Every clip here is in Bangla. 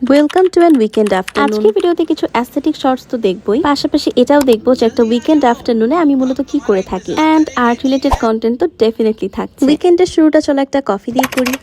Welcome to an weekend afternoon. আজকের ভিডিওতে কিছু অ্যাস্থেটিক শর্টস তো দেখবই, পাশাপাশি এটাও দেখবো যে একটা উইকেন্ড আফটারনুনে আমি মূলত কি করে থাকি, অ্যান্ড আর্ট রিলেটেড কন্টেন্ট তো ডেফিনেটলি থাকছে। উইকেন্ডের শুরুটা চলো একটা কফি দিয়ে করি।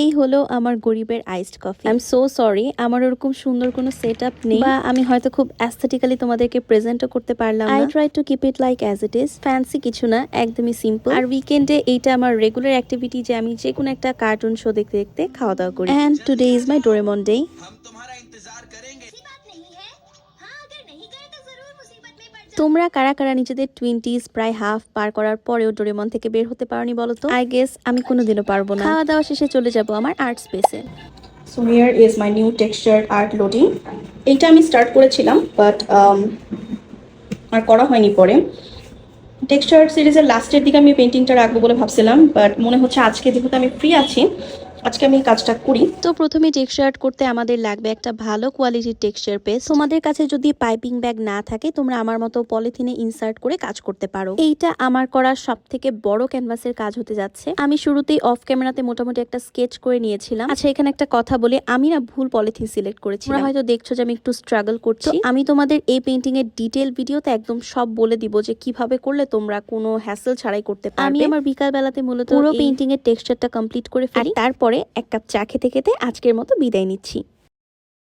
এই হলো আমার গরিবের iced coffee. I am so sorry, আমার ওরকম সুন্দর কোনো সেট আপ নেই, বা আমি হয়তো খুব অ্যাস্থেটিক্যালি তোমাদেরকে প্রেজেন্টও করতে পারলাম না। I try to keep it like as it is, fancy কিছু না, একদমই সিম্পল। আর উইকেন্ডে এইটা আমার রেগুলার অ্যাক্টিভিটি যে আমি যে কোনো একটা কার্টুন শো দেখতে দেখতে খাওয়া দাওয়া করি। And today is my Doraemon day. তোমরা কারা কারা নিজেদের 20s প্রায় হাফ পার করার পরেও ডোরেমন থেকে বের হতে পারোনি বলো তো? আই গেস আমি কোনোদিনও পারবো না। খাওয়া দাওয়া শেষে চলে যাব আমার আর্ট স্পেসে। So here is my new texture art loading. এইটা আমি স্টার্ট করেছিলাম বাট আর করা হয়নি পরে। টেক্সচার সিরিজের লাস্টের দিকে আমি পেন্টিংটা রাখবো বলে ভাবছিলাম, বাট মনে হচ্ছে আজকে যেহেতু আমি ফ্রি আছি আজকে আমি কাজটা করি। তো প্রথমে টেক্সচার আর্ট করতে আমাদের লাগবে একটা ভালো কোয়ালিটির টেক্সচার পেস্ট। তোমাদের কাছে যদি পাইপিং ব্যাগ না থাকে তোমরা আমার মতো পলিথিনে ইনসার্ট করে কাজ করতে পারো। এইটা আমার করা সব থেকে বড় ক্যানভাসের কাজ হতে যাচ্ছে। আমি শুরুতেই অফ ক্যামেরাতে মোটামুটি একটা স্কেচ করে নিয়েছিলাম। আচ্ছা, এখানে একটা কথা বলি, আমি না ভুল পলিথিন সিলেক্ট করেছি। তোমরা হয়তো দেখছো যে আমি একটু স্ট্রাগল করছি। আমি তোমাদের এই পেইন্টিং এর ডিটেল ভিডিওতে একদম সব বলে দিব যে কিভাবে করলে তোমরা কোনো হ্যাসেল ছাড়াই করতে পারবে। আমি আমার বিকাল বেলাতে মূলত পুরো পেইন্টিং এর টেক্সচারটা কমপ্লিট করে ফেলি, আর তারপরে এক কাপ চা খেতে খেতে আজকের মতো বিদায় নিচ্ছি।